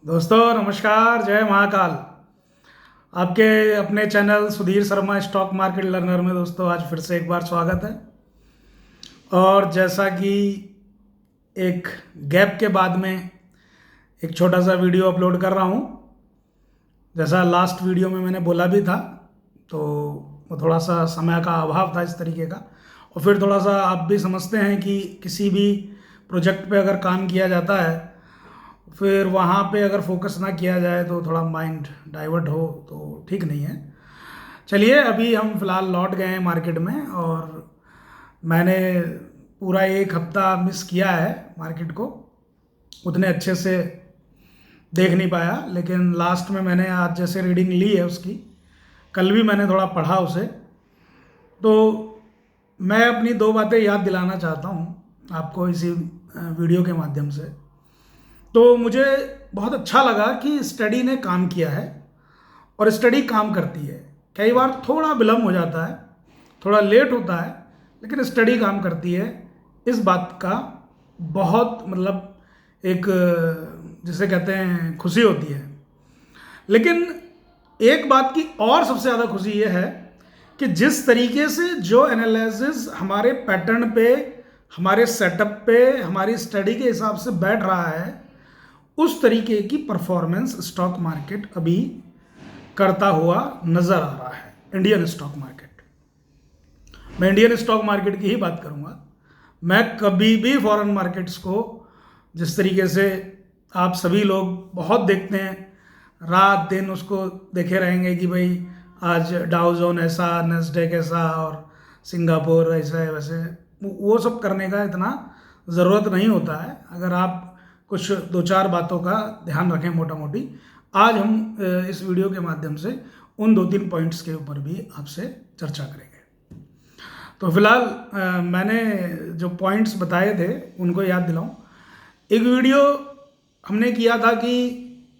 दोस्तों नमस्कार, जय महाकाल। आपके अपने channel Sudhir Sharma stock market learner में दोस्तों आज फिर से एक बार स्वागत है। और जैसा कि एक गैप के बाद में एक छोटा सा वीडियो अपलोड कर रहा हूँ, जैसा लास्ट वीडियो में मैंने बोला भी था, तो वो थोड़ा सा समय का अभाव था इस तरीके का। और फिर थोड़ा सा आप भी समझते हैं कि किसी भी प्रोजेक्ट पे अगर काम किया जाता है, फिर वहाँ पे अगर फोकस ना किया जाए तो थोड़ा माइंड डाइवर्ट हो तो ठीक नहीं है। चलिए, अभी हम फ़िलहाल लौट गए हैं मार्केट में और मैंने पूरा एक हफ्ता मिस किया है मार्केट को, उतने अच्छे से देख नहीं पाया। लेकिन लास्ट में मैंने आज जैसे रीडिंग ली है उसकी, कल भी मैंने थोड़ा पढ़ा उसे, तो मैं अपनी दो बातें याद दिलाना चाहता हूँ आपको इसी वीडियो के माध्यम से। तो मुझे बहुत अच्छा लगा कि स्टडी ने काम किया है और स्टडी काम करती है। कई बार थोड़ा विलम्ब हो जाता है, थोड़ा लेट होता है, लेकिन स्टडी काम करती है। इस बात का बहुत एक जिसे कहते हैं खुशी होती है। लेकिन एक बात की और सबसे ज़्यादा खुशी ये है कि जिस तरीके से जो एनालिसिस हमारे पैटर्न पे, हमारे सेटअप पे, हमारी स्टडी के हिसाब से बैठ रहा है, उस तरीके की परफॉर्मेंस स्टॉक मार्केट अभी करता हुआ नजर आ रहा है। इंडियन स्टॉक मार्केट, मैं इंडियन स्टॉक मार्केट की ही बात करूंगा। मैं कभी भी फॉरेन मार्केट्स को, जिस तरीके से आप सभी लोग बहुत देखते हैं, रात दिन उसको देखे रहेंगे कि भाई आज डाउ जोन ऐसा, नेस्डेक ऐसा और सिंगापुर ऐसा है वैसे, वो सब करने का इतना ज़रूरत नहीं होता है। अगर आप कुछ दो चार बातों का ध्यान रखें मोटा मोटी, आज हम इस वीडियो के माध्यम से उन दो तीन पॉइंट्स के ऊपर भी आपसे चर्चा करेंगे। तो फिलहाल मैंने जो पॉइंट्स बताए थे उनको याद दिलाऊं। एक वीडियो हमने किया था कि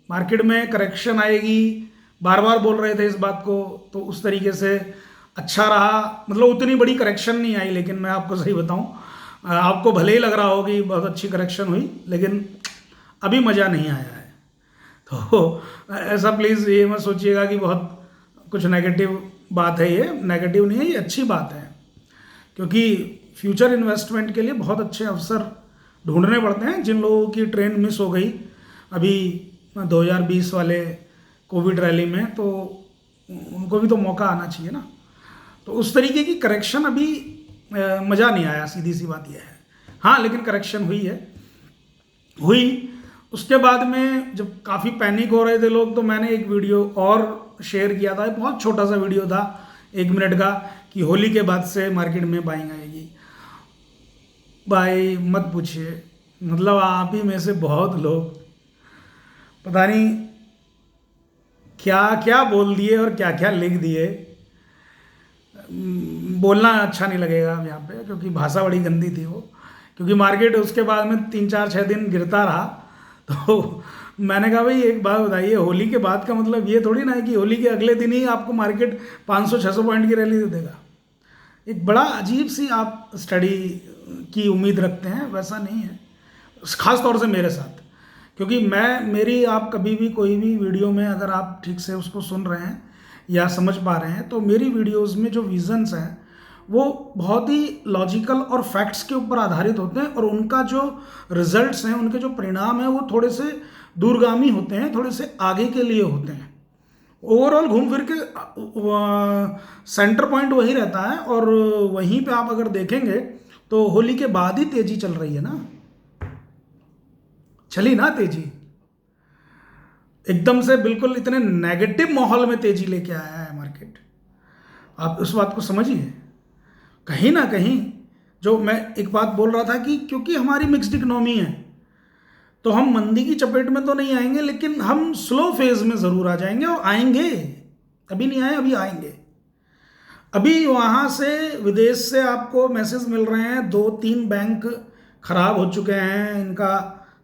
मार्केट में करेक्शन आएगी, बार बार बोल रहे थे इस बात को, तो उस तरीके से अच्छा रहा। उतनी बड़ी करेक्शन नहीं आई, लेकिन मैं आपको सही बताऊं, आपको भले ही लग रहा हो कि बहुत अच्छी करेक्शन हुई, लेकिन अभी मज़ा नहीं आया है। तो ऐसा प्लीज़ ये मत सोचिएगा कि बहुत कुछ नेगेटिव बात है। ये नेगेटिव नहीं है, ये अच्छी बात है, क्योंकि फ्यूचर इन्वेस्टमेंट के लिए बहुत अच्छे अवसर ढूंढने पड़ते हैं। जिन लोगों की ट्रेन मिस हो गई अभी 2020 वाले कोविड रैली में, तो उनको भी तो मौका आना चाहिए ना। तो उस तरीके की करेक्शन अभी मज़ा नहीं आया, सीधी सी बात यह है। हाँ, लेकिन करेक्शन हुई। उसके बाद में जब काफ़ी पैनिक हो रहे थे लोग, तो मैंने एक वीडियो और शेयर किया था। बहुत छोटा सा वीडियो था, 1 मिनट का, कि होली के बाद से मार्केट में बाइंग आएगी। भाई मत पूछिए, आप ही में से बहुत लोग पता नहीं क्या क्या बोल दिए और क्या क्या लिख दिए। बोलना अच्छा नहीं लगेगा यहाँ पे, क्योंकि भाषा बड़ी गंदी थी वो। क्योंकि मार्केट उसके बाद में 3 4 6 दिन गिरता रहा, तो मैंने कहा भाई एक बात बताइए, होली के बाद का मतलब ये थोड़ी ना है कि होली के अगले दिन ही आपको मार्केट 500 600 पॉइंट की रैली दे देगा। एक बड़ा अजीब सी आप स्टडी की उम्मीद रखते हैं, वैसा नहीं है। ख़ास तौर से मेरे साथ, क्योंकि आप कभी भी कोई भी वीडियो में अगर आप ठीक से उसको सुन रहे हैं या समझ पा रहे हैं, तो मेरी वीडियोस में जो विजन्स हैं वो बहुत ही लॉजिकल और फैक्ट्स के ऊपर आधारित होते हैं, और उनका जो रिजल्ट्स हैं, उनके जो परिणाम हैं, वो थोड़े से दूरगामी होते हैं, थोड़े से आगे के लिए होते हैं। ओवरऑल घूम फिर के सेंटर पॉइंट वही रहता है। और वहीं पे आप अगर देखेंगे तो होली के बाद ही तेजी चल रही है ना, चली ना तेजी एकदम से, बिल्कुल इतने नेगेटिव माहौल में तेजी लेके आया है मार्केट। आप उस बात को समझिए। कहीं ना कहीं जो मैं एक बात बोल रहा था कि क्योंकि हमारी मिक्स्ड इकोनॉमी है, तो हम मंदी की चपेट में तो नहीं आएंगे, लेकिन हम स्लो फेज में ज़रूर आ जाएंगे। और आएंगे, अभी नहीं आए, अभी आएंगे। अभी वहाँ से विदेश से आपको मैसेज मिल रहे हैं, 2 3 बैंक खराब हो चुके हैं, इनका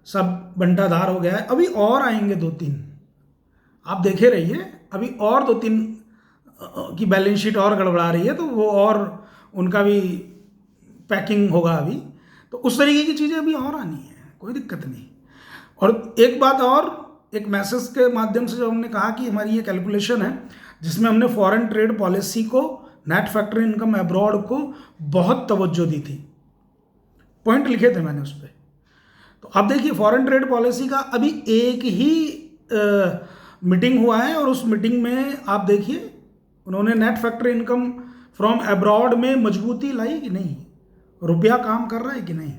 सब बंटाधार हो गया है। अभी और आएंगे 2 3, आप देखे रहिए। अभी और 2 3 की बैलेंस शीट और गड़बड़ा रही है, तो वो और उनका भी पैकिंग होगा अभी। तो उस तरीके की चीज़ें अभी और आनी है, कोई दिक्कत नहीं। और एक बात और, एक मैसेज के माध्यम से जब हमने कहा कि हमारी ये कैलकुलेशन है जिसमें हमने फॉरेन ट्रेड पॉलिसी को, नेट फैक्टरी इनकम अब्रॉड को बहुत तवज्जो दी थी, पॉइंट लिखे थे मैंने उस पर। तो अब देखिए फॉरेन ट्रेड पॉलिसी का अभी एक ही मीटिंग हुआ है और उस मीटिंग में आप देखिए उन्होंने net factory income from abroad में मजबूती लाई कि नहीं, रुपया काम कर रहा है कि नहीं।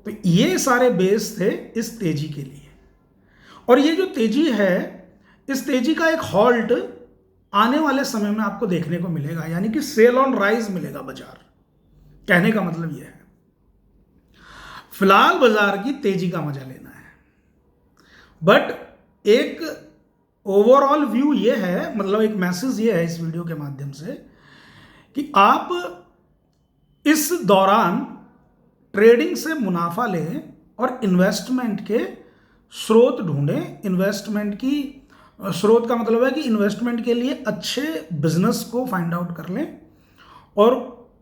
तो ये सारे बेस थे इस तेजी के लिए। और ये जो तेजी है, इस तेजी का एक हॉल्ट आने वाले समय में आपको देखने को मिलेगा, यानी कि सेल ऑन राइज मिलेगा बाजार। कहने का मतलब यह है फिलहाल बाजार की तेजी का मजा लेना है, बट एक ओवरऑल व्यू ये है, मतलब एक मैसेज ये है इस वीडियो के माध्यम से कि आप इस दौरान ट्रेडिंग से मुनाफा लें और इन्वेस्टमेंट के स्रोत ढूंढें। इन्वेस्टमेंट की स्रोत का मतलब है कि इन्वेस्टमेंट के लिए अच्छे बिजनेस को फाइंड आउट कर लें और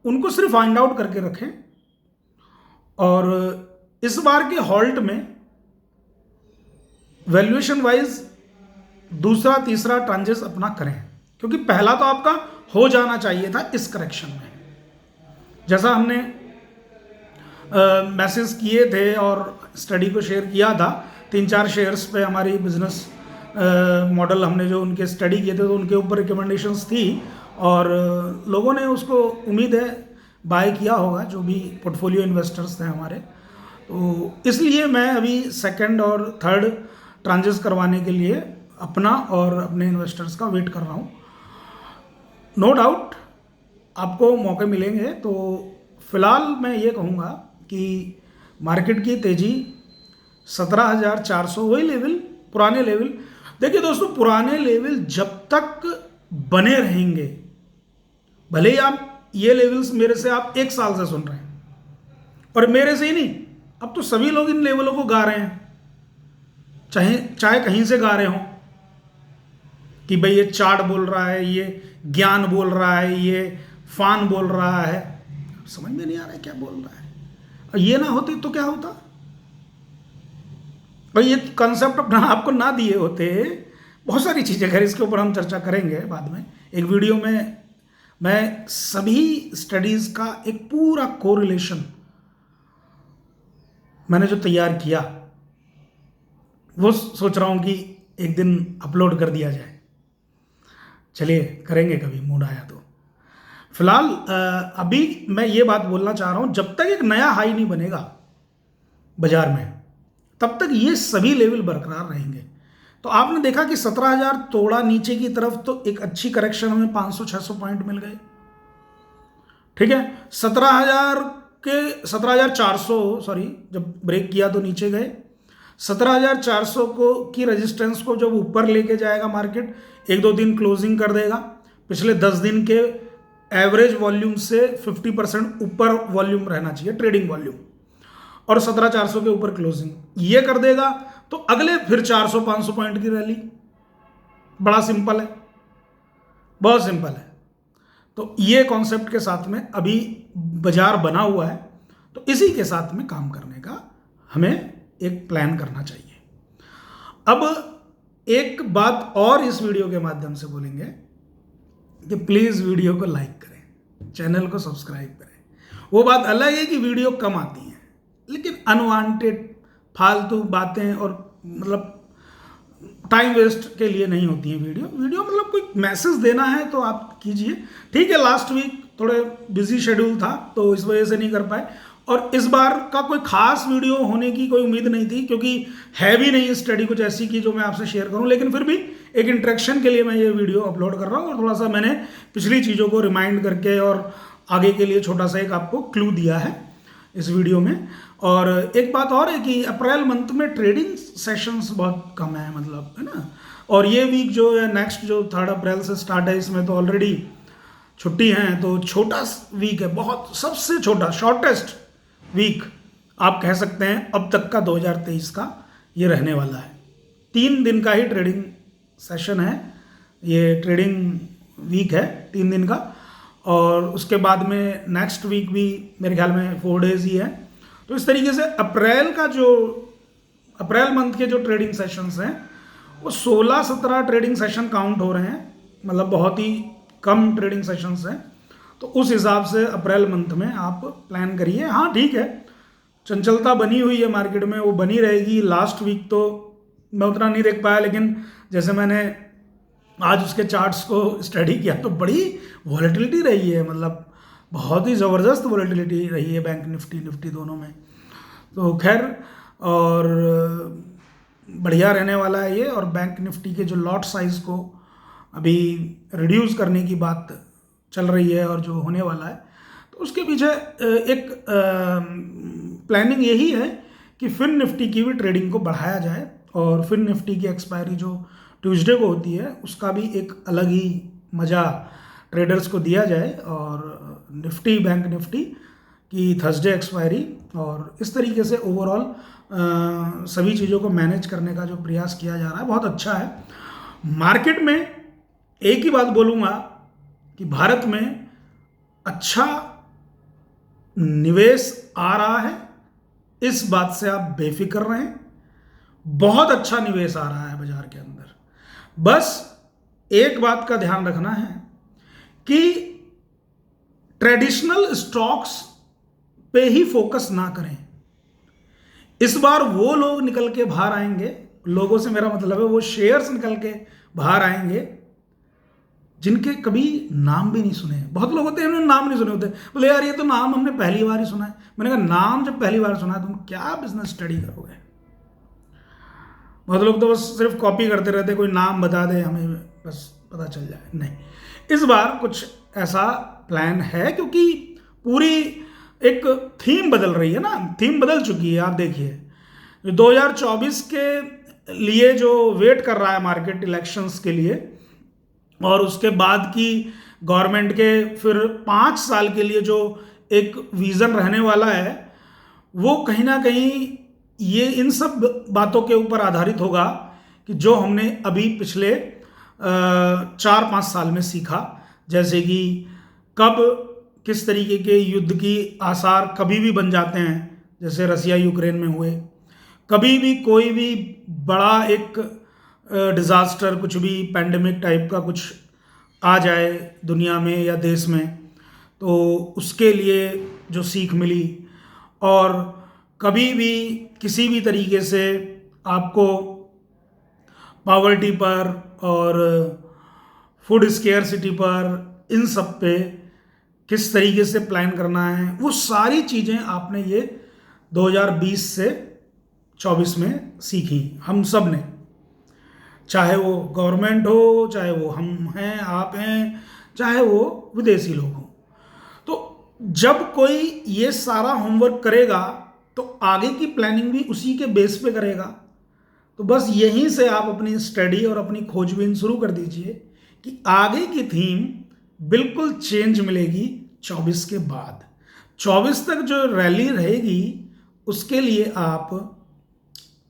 उनको सिर्फ फाइंड आउट करके रखें। और इस बार के हॉल्ट में वैल्यूएशन वाइज दूसरा तीसरा ट्रांजेस अपना करें, क्योंकि पहला तो आपका हो जाना चाहिए था इस करेक्शन में। जैसा हमने मैसेज किए थे और स्टडी को शेयर किया था, 3-4 शेयर्स पे हमारी बिजनेस मॉडल हमने जो उनके स्टडी किए थे तो उनके ऊपर रिकमेंडेशंस थी और लोगों ने उसको उम्मीद है बाय किया होगा, जो भी पोर्टफोलियो इन्वेस्टर्स थे हमारे। तो इसलिए मैं अभी सेकंड और थर्ड ट्रांजेस करवाने के लिए अपना और अपने इन्वेस्टर्स का वेट कर रहा हूँ। नो डाउट आपको मौके मिलेंगे। तो फिलहाल मैं ये कहूँगा कि मार्केट की तेज़ी 17,400 वही लेवल, पुराने लेवल। देखिए दोस्तों, पुराने लेवल जब तक बने रहेंगे, भले ही आप ये लेवल्स मेरे से आप 1 साल से सुन रहे हैं, और मेरे से ही नहीं, अब तो सभी लोग इन लेवलों को गा रहे हैं, चाहे कहीं से गा रहे हो कि भाई ये चार्ट बोल रहा है, ये ज्ञान बोल रहा है, ये फान बोल रहा है। समझ में नहीं आ रहा है क्या बोल रहा है। और ये ना होते तो क्या होता, भाई ये कंसेप्ट अपना आपको ना दिए होते, बहुत सारी चीज़ें, खैर इसके ऊपर हम चर्चा करेंगे बाद में। एक वीडियो में मैं सभी स्टडीज़ का एक पूरा कोरिलेशन मैंने जो तैयार किया वो सोच रहा हूँ कि एक दिन अपलोड कर दिया जाए। चलिए करेंगे कभी, मूड आया तो। फिलहाल अभी मैं ये बात बोलना चाह रहा हूँ, जब तक एक नया हाई नहीं बनेगा बाजार में तब तक ये सभी लेवल बरकरार रहेंगे। तो आपने देखा कि 17,000 तोड़ा नीचे की तरफ, तो एक अच्छी करेक्शन हमें 500-600 पॉइंट मिल गए। ठीक है, 17,400 सॉरी, जब ब्रेक किया तो नीचे गए। 17,400 को की रेजिस्टेंस को जब ऊपर लेके जाएगा मार्केट, 1-2 दिन क्लोजिंग कर देगा, पिछले 10 दिन के एवरेज वॉल्यूम से 50% ऊपर वॉल्यूम रहना चाहिए, ट्रेडिंग वॉल्यूम, और 17,400 के ऊपर क्लोजिंग ये कर देगा तो अगले फिर 400-500 पॉइंट की रैली। बड़ा सिंपल है, बहुत सिंपल है। तो ये कॉन्सेप्ट के साथ में अभी बाजार बना हुआ है, तो इसी के साथ में काम करने का हमें एक प्लान करना चाहिए। अब एक बात और इस वीडियो के माध्यम से बोलेंगे कि प्लीज़ वीडियो को लाइक करें, चैनल को सब्सक्राइब करें। वो बात अलग है कि वीडियो कम आती हैं, लेकिन अनवांटेड फालतू बातें और मतलब टाइम वेस्ट के लिए नहीं होती है वीडियो मतलब कोई मैसेज देना है तो आप कीजिए। ठीक है, लास्ट वीक थोड़े बिजी शेड्यूल था तो इस वजह से नहीं कर पाए, और इस बार का कोई खास वीडियो होने की कोई उम्मीद नहीं थी, क्योंकि है भी नहीं स्टडी कुछ ऐसी की जो मैं आपसे शेयर करूं। लेकिन फिर भी एक इंटरेक्शन के लिए मैं ये वीडियो अपलोड कर रहा हूं, और थोड़ा सा मैंने पिछली चीज़ों को रिमाइंड करके और आगे के लिए छोटा सा एक आपको क्लू दिया है इस वीडियो में। और एक बात और है कि अप्रैल मंथ में ट्रेडिंग सेशंस बहुत कम है, मतलब, है ना। और ये वीक जो है नेक्स्ट जो 3 अप्रैल से स्टार्ट है, इसमें तो ऑलरेडी छुट्टी हैं, तो छोटा वीक है, बहुत सबसे छोटा शॉर्टेस्ट वीक आप कह सकते हैं अब तक का 2023 का ये रहने वाला है। 3 दिन का ही ट्रेडिंग सेशन है, ये ट्रेडिंग वीक है 3 दिन का, और उसके बाद में नेक्स्ट वीक भी मेरे ख्याल में 4 डेज ही है। तो इस तरीके से अप्रैल का जो अप्रैल मंथ के जो ट्रेडिंग सेशंस हैं वो 16-17 ट्रेडिंग सेशन काउंट हो रहे हैं, मतलब बहुत ही कम ट्रेडिंग सेशंस हैं। तो उस हिसाब से अप्रैल मंथ में आप प्लान करिए। हाँ ठीक है, चंचलता बनी हुई है मार्केट में, वो बनी रहेगी। लास्ट वीक तो मैं उतना नहीं देख पाया, लेकिन जैसे मैंने आज उसके चार्ट्स को स्टडी किया तो बड़ी वॉलेटिलिटी रही है, मतलब बहुत ही ज़बरदस्त वॉलेटिलिटी रही है बैंक निफ्टी दोनों में। तो खैर, और बढ़िया रहने वाला है ये। और बैंक निफ्टी के जो लॉट साइज़ को अभी रिड्यूस करने की बात चल रही है और जो होने वाला है, तो उसके पीछे एक प्लानिंग यही है कि फिन निफ्टी की भी ट्रेडिंग को बढ़ाया जाए, और फिन निफ्टी की एक्सपायरी जो ट्यूसडे को होती है उसका भी एक अलग ही मज़ा ट्रेडर्स को दिया जाए, और निफ्टी बैंक निफ्टी की थर्सडे एक्सपायरी, और इस तरीके से ओवरऑल सभी चीज़ों को मैनेज करने का जो प्रयास किया जा रहा है बहुत अच्छा है। मार्केट में एक ही बात बोलूँगा कि भारत में अच्छा निवेश आ रहा है, इस बात से आप बेफिक्र रहें। बहुत अच्छा निवेश आ रहा है बाजार के अंदर। बस एक बात का ध्यान रखना है कि ट्रेडिशनल स्टॉक्स पे ही फोकस ना करें। इस बार वो लोग निकल के बाहर आएंगे, लोगों से मेरा मतलब है वो शेयर्स निकल के बाहर आएंगे जिनके कभी नाम भी नहीं सुने। बहुत लोग होते हैं उन्होंने नाम नहीं सुने होते, बोले यार ये तो नाम हमने पहली बार ही सुना है। मैंने कहा नाम जब पहली बार सुना है तुम क्या बिजनेस स्टडी करोगे। बहुत लोग तो बस सिर्फ कॉपी करते रहते, कोई नाम बता दे हमें बस पता चल जाए। नहीं, इस बार कुछ ऐसा प्लान है, क्योंकि पूरी एक थीम बदल रही है ना, थीम बदल चुकी है। आप देखिए 2024 के लिए जो वेट कर रहा है मार्केट इलेक्शंस के लिए, और उसके बाद की गवर्नमेंट के फिर 5 साल के लिए जो एक विज़न रहने वाला है, वो कहीं ना कहीं ये इन सब बातों के ऊपर आधारित होगा कि जो हमने अभी पिछले 4-5 साल में सीखा। जैसे कि कब किस तरीके के युद्ध की आसार कभी भी बन जाते हैं, जैसे रसिया यूक्रेन में हुए। कभी भी कोई भी बड़ा एक डिज़ास्टर, कुछ भी पैंडेमिक टाइप का कुछ आ जाए दुनिया में या देश में, तो उसके लिए जो सीख मिली। और कभी भी किसी भी तरीके से आपको पॉवर्टी पर और फूड स्केयरसिटी पर, इन सब पे किस तरीके से प्लान करना है, वो सारी चीज़ें आपने ये 2020 से 24 में सीखी हम सब ने। चाहे वो गवर्नमेंट हो, चाहे वो हम हैं, आप हैं, चाहे वो विदेशी लोग हों। तो जब कोई ये सारा होमवर्क करेगा तो आगे की प्लानिंग भी उसी के बेस पे करेगा। तो बस यहीं से आप अपनी स्टडी और अपनी खोजबीन शुरू कर दीजिए कि आगे की थीम बिल्कुल चेंज मिलेगी 24 के बाद। 24 तक जो रैली रहेगी उसके लिए आप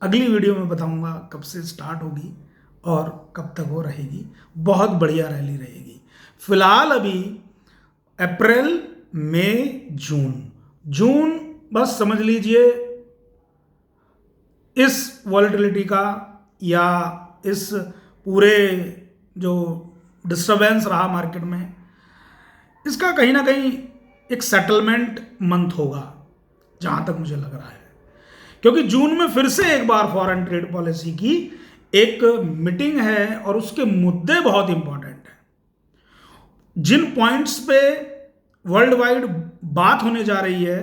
अगली वीडियो में बताऊंगा कब से स्टार्ट होगी और कब तक वो रहेगी। बहुत बढ़िया रैली रहेगी। फिलहाल अभी अप्रैल, मई, जून बस समझ लीजिए इस वॉलेटिलिटी का या इस पूरे जो डिस्टर्बेंस रहा मार्केट में, इसका कहीं ना कहीं एक सेटलमेंट मंथ होगा जहां तक मुझे लग रहा है। क्योंकि जून में फिर से एक बार फॉरेन ट्रेड पॉलिसी की एक मीटिंग है और उसके मुद्दे बहुत इंपॉर्टेंट हैं। जिन पॉइंट्स पे वर्ल्ड वाइड बात होने जा रही है,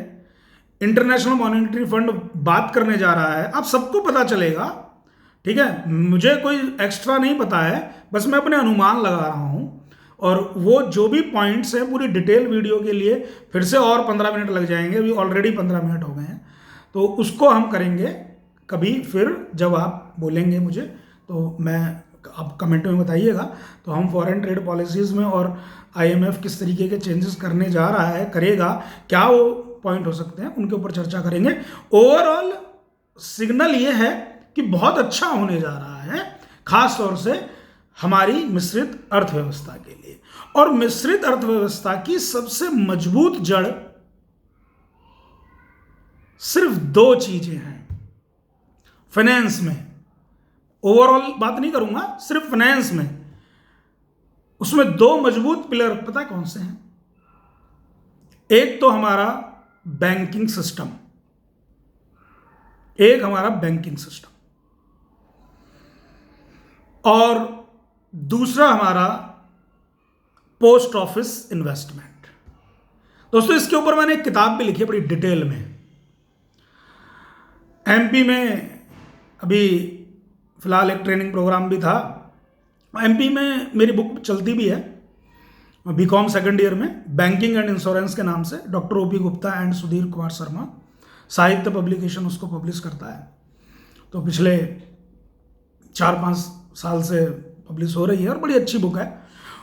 इंटरनेशनल मॉनेटरी फंड बात करने जा रहा है, आप सबको पता चलेगा। ठीक है, मुझे कोई एक्स्ट्रा नहीं पता है, बस मैं अपने अनुमान लगा रहा हूं। और वो जो भी पॉइंट्स हैं पूरी डिटेल वीडियो के लिए फिर से और 15 मिनट लग जाएंगे, अभी ऑलरेडी 15 मिनट हो गए हैं। तो उसको हम करेंगे कभी फिर, जब आप बोलेंगे मुझे तो मैं, आप कमेंट में बताइएगा। तो हम फॉरेन ट्रेड पॉलिसीज़ में और IMF किस तरीके के चेंजेस करने जा रहा है, करेगा, क्या वो पॉइंट हो सकते हैं, उनके ऊपर चर्चा करेंगे। ओवरऑल सिग्नल ये है कि बहुत अच्छा होने जा रहा है, खास तौर से हमारी मिश्रित अर्थव्यवस्था के लिए। और मिश्रित अर्थव्यवस्था की सबसे मजबूत जड़ सिर्फ 2 चीजें हैं, फाइनेंस में, ओवरऑल बात नहीं करूंगा, सिर्फ फाइनेंस में, उसमें दो मजबूत पिलर पता है कौन से हैं? एक तो हमारा बैंकिंग सिस्टम, एक हमारा बैंकिंग सिस्टम, और दूसरा हमारा पोस्ट ऑफिस इन्वेस्टमेंट। दोस्तों इसके ऊपर मैंने एक किताब भी लिखी है बड़ी डिटेल में। एमपी में अभी फिलहाल एक ट्रेनिंग प्रोग्राम भी था, एमपी में मेरी बुक चलती भी है, बीकॉम सेकंड ईयर में, बैंकिंग एंड इंश्योरेंस के नाम से, doctor OP Gupta and Sudhir Kumar Sharma, साहित्य पब्लिकेशन उसको पब्लिश करता है। तो पिछले 4-5 साल से पब्लिश हो रही है और बड़ी अच्छी बुक है।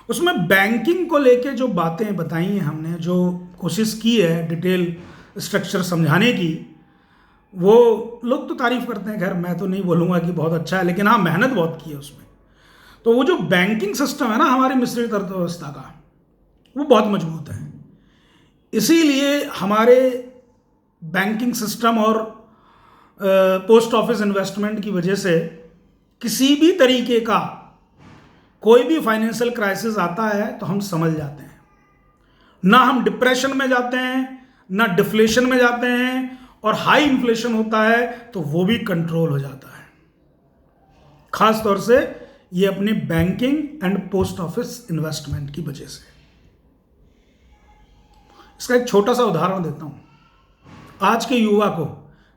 उसमें बैंकिंग को लेके जो बातें बताई हैं हमने, जो कोशिश की है डिटेल स्ट्रक्चर समझाने की, वो लोग तो तारीफ करते हैं, खैर मैं तो नहीं बोलूँगा कि बहुत अच्छा है, लेकिन हाँ मेहनत बहुत की है उसमें। तो वो जो बैंकिंग सिस्टम है ना हमारी मिश्रित अर्थव्यवस्था का, वो बहुत मजबूत है। इसीलिए हमारे बैंकिंग सिस्टम और पोस्ट ऑफिस इन्वेस्टमेंट की वजह से किसी भी तरीके का कोई भी फाइनेंशियल क्राइसिस आता है तो हम समझ जाते हैं, ना हम डिप्रेशन में जाते हैं, ना डिफ्लेशन में जाते हैं, और हाई इन्फ्लेशन होता है तो वो भी कंट्रोल हो जाता है। खास तौर से ये अपने banking and post office investment की वजह से। इसका एक छोटा सा उदाहरण देता हूं। आज के युवा को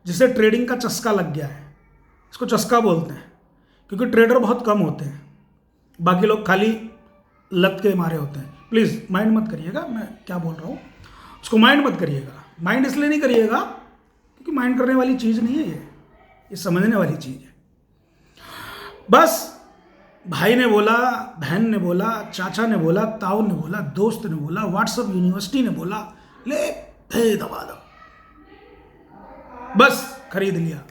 जिसे ट्रेडिंग का चस्का लग गया है, इसको चस्का बोलते हैं क्योंकि ट्रेडर बहुत कम होते हैं, बाकी लोग खाली लत के मारे होते हैं। प्लीज़ माइंड मत करिएगा मैं क्या बोल रहा हूँ, उसको माइंड मत करिएगा। माइंड इसलिए नहीं करिएगा क्योंकि माइंड करने वाली चीज़ नहीं है ये समझने वाली चीज़ है। बस भाई ने बोला, बहन ने बोला, चाचा ने बोला, ताऊ ने बोला, दोस्त ने बोला, व्हाट्सएप यूनिवर्सिटी ने बोला, ले दबा दो, बस खरीद लिया।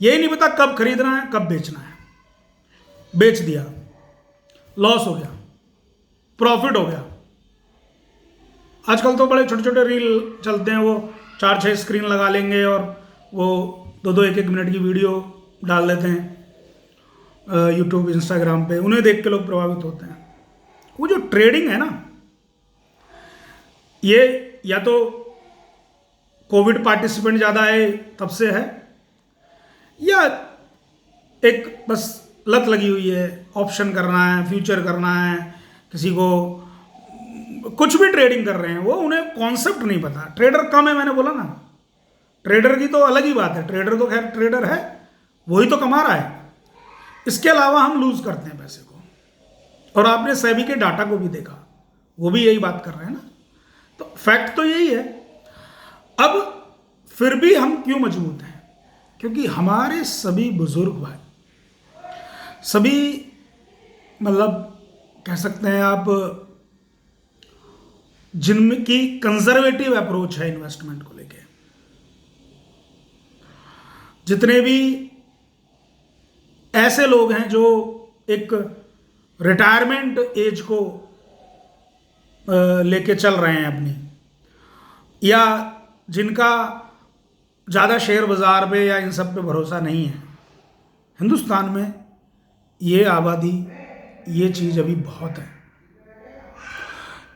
यही नहीं पता कब खरीदना है कब बेचना है, बेच दिया, लॉस हो गया, प्रॉफिट हो गया। आजकल तो बड़े छोटे छोटे रील चलते हैं, वो 4-6 स्क्रीन लगा लेंगे और वो 2-2 1-1 मिनट की वीडियो डाल देते हैं यूट्यूब इंस्टाग्राम पे, उन्हें देख के लोग प्रभावित होते हैं। वो जो ट्रेडिंग है ना, ये या तो कोविड पार्टिसिपेंट ज़्यादा है तब से है, या एक बस लत लगी हुई है, ऑप्शन करना है, फ्यूचर करना है, किसी को कुछ भी ट्रेडिंग कर रहे हैं, वो उन्हें कॉन्सेप्ट नहीं पता। ट्रेडर कम है, मैंने बोला ना, ट्रेडर की तो अलग ही बात है, ट्रेडर तो खैर ट्रेडर है, वही तो कमा रहा है। इसके अलावा हम लूज करते हैं पैसे को, और आपने सेबी के डाटा को भी देखा, वो भी यही बात कर रहे हैं ना। तो फैक्ट तो यही है। अब फिर भी हम क्यों मजबूत हैं? क्योंकि हमारे सभी बुजुर्ग भाई, सभी मतलब कह सकते हैं आप, जिनकी कंजर्वेटिव अप्रोच है इन्वेस्टमेंट को लेके, जितने भी ऐसे लोग हैं जो एक रिटायरमेंट एज को लेके चल रहे हैं अपनी, या जिनका ज़्यादा शेयर बाज़ार पे या इन सब पे भरोसा नहीं है, हिंदुस्तान में ये आबादी, ये चीज़ अभी बहुत है।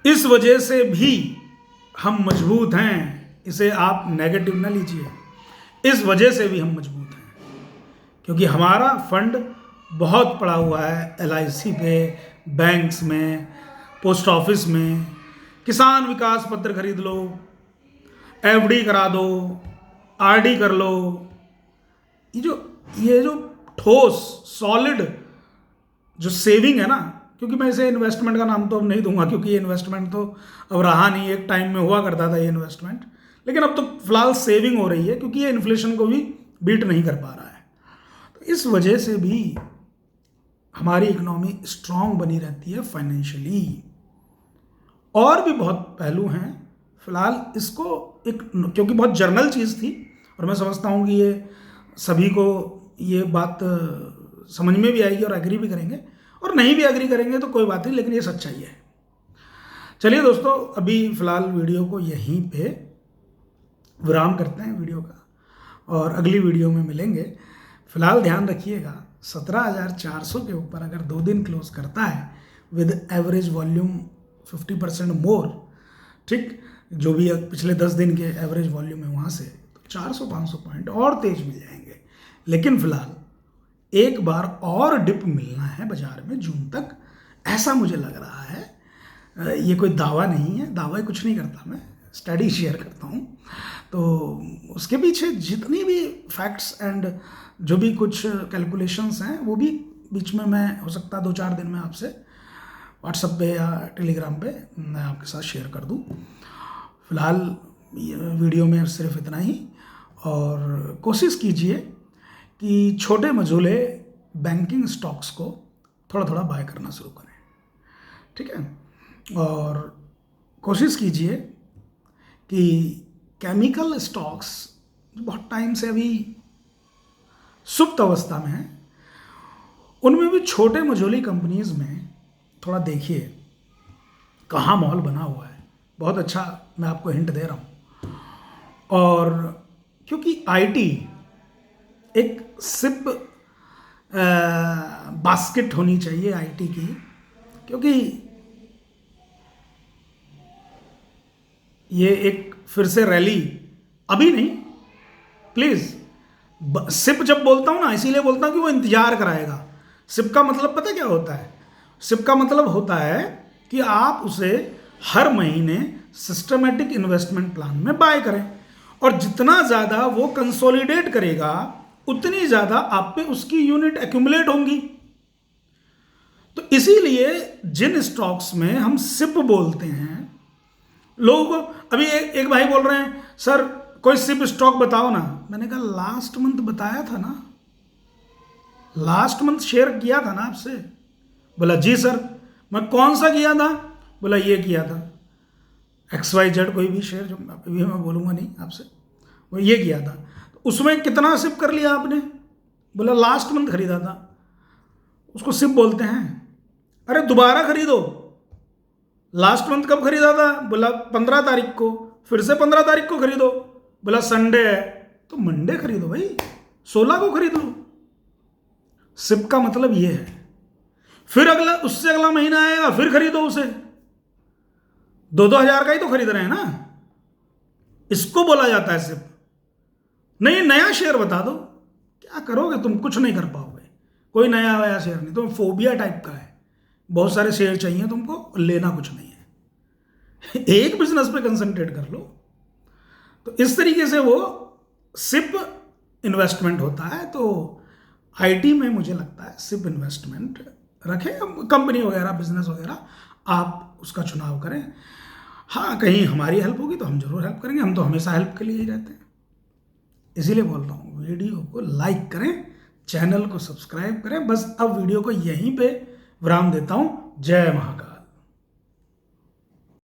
इस वजह से भी हम मजबूत हैं, इसे आप नेगेटिव ना लीजिए, इस वजह से भी हम मजबूत हैं क्योंकि हमारा फंड बहुत पड़ा हुआ है LIC पे, बैंक्स में, पोस्ट ऑफिस में। किसान विकास पत्र खरीद लो, FD करा दो, RD कर लो। ये जो ठोस सॉलिड जो सेविंग है ना, क्योंकि मैं इसे इन्वेस्टमेंट का नाम तो अब नहीं दूंगा क्योंकि ये इन्वेस्टमेंट तो अब रहा नहीं, एक टाइम में हुआ करता था ये इन्वेस्टमेंट, लेकिन अब तो फिलहाल सेविंग हो रही है क्योंकि ये इन्फ्लेशन को भी बीट नहीं कर पा रहा है। तो इस वजह से भी हमारी इकोनॉमी स्ट्रांग बनी रहती है फाइनेंशियली। और भी बहुत पहलू हैं, फिलहाल इसको एक, क्योंकि बहुत जर्नल चीज़ थी और मैं समझता हूँ कि ये सभी को ये बात समझ में भी आएगी और एग्री भी करेंगे, और नहीं भी एग्री करेंगे तो कोई बात नहीं, लेकिन ये सच्चाई है। चलिए दोस्तों, अभी फ़िलहाल वीडियो को यहीं पे विराम करते हैं वीडियो का, और अगली वीडियो में मिलेंगे। फिलहाल ध्यान रखिएगा 17,400 के ऊपर अगर 2 दिन क्लोज करता है विद एवरेज वॉल्यूम 50% मोर, ठीक, जो भी पिछले 10 दिन के एवरेज वॉल्यूम है वहाँ से, तो 400-500 पॉइंट और तेज मिल जाएंगे। लेकिन फिलहाल एक बार और डिप मिलना है बाजार में जून तक, ऐसा मुझे लग रहा है। ये कोई दावा नहीं है, दावा कुछ नहीं करता मैं, स्टडी शेयर करता हूँ। तो उसके पीछे जितनी भी फैक्ट्स एंड जो भी कुछ कैलकुलेशंस हैं वो भी बीच में मैं हो सकता है 2-4 दिन में आपसे व्हाट्सएप पे या टेलीग्राम पे मैं आपके साथ शेयर कर दूँ। फिलहाल वीडियो में सिर्फ इतना ही, और कोशिश कीजिए कि छोटे मझोले बैंकिंग स्टॉक्स को थोड़ा थोड़ा बाय करना शुरू करें, ठीक है। और कोशिश कीजिए कि केमिकल स्टॉक्स बहुत टाइम से अभी सुप्त अवस्था में है, उनमें भी छोटे मझोली कंपनीज में थोड़ा देखिए कहाँ मॉल बना हुआ है। बहुत अच्छा मैं आपको हिंट दे रहा हूँ। और क्योंकि आईटी एक सिप बास्केट होनी चाहिए आईटी की, क्योंकि ये एक फिर से रैली अभी नहीं, प्लीज़, सिप जब बोलता हूँ ना इसीलिए बोलता हूँ कि वो इंतजार कराएगा। सिप का मतलब पता क्या होता है? सिप का मतलब होता है कि आप उसे हर महीने सिस्टमेटिक इन्वेस्टमेंट प्लान में बाय करें, और जितना ज़्यादा वो कंसोलिडेट करेगा उतनी ज़्यादा आप पे उसकी यूनिट एक्यूमुलेट होंगी। तो इसीलिए जिन स्टॉक्स में हम सिप बोलते हैं, लोग अभी एक भाई बोल रहे हैं सर कोई सिप स्टॉक बताओ ना। मैंने कहा लास्ट मंथ बताया था ना, लास्ट मंथ शेयर किया था ना आपसे। बोला जी सर। मैं कौन सा किया था? बोला ये किया था, XYZ कोई भी शेयर, जो अभी मैं बोलूँगा नहीं आपसे, वो ये किया था। तो उसमें कितना सिप कर लिया आपने? बोला लास्ट मंथ खरीदा था। उसको सिप बोलते हैं। अरे दोबारा खरीदो। लास्ट मंथ कब खरीदा था? बोला 15 तारीख को। फिर से 15 तारीख को खरीदो। बोला संडे है तो मंडे खरीदो भाई, 16 को खरीद लो। सिप का मतलब ये है। फिर उससे अगला महीना आएगा फिर खरीदो उसे। 2-2 हज़ार का ही तो खरीद रहे हैं ना, इसको बोला जाता है सिप। नहीं नया शेयर बता दो। क्या करोगे तुम? कुछ नहीं कर पाओगे। कोई नया शेयर नहीं, तो फोबिया टाइप का है। बहुत सारे शेयर चाहिए तुमको, लेना कुछ नहीं है। एक बिजनेस पे कंसंट्रेट कर लो। तो इस तरीके से वो सिप इन्वेस्टमेंट होता है। तो आईटी में मुझे लगता है सिप इन्वेस्टमेंट रखें, कंपनी वगैरह बिजनेस वगैरह आप उसका चुनाव करें। हाँ कहीं हमारी हेल्प होगी तो हम जरूर हेल्प करेंगे, हम तो हमेशा हेल्प के लिए ही रहते हैं। इसीलिए बोल रहा हूँ वीडियो को लाइक करें, चैनल को सब्सक्राइब करें। बस अब वीडियो को यहीं पे विराम देता हूँ। जय महाकाल।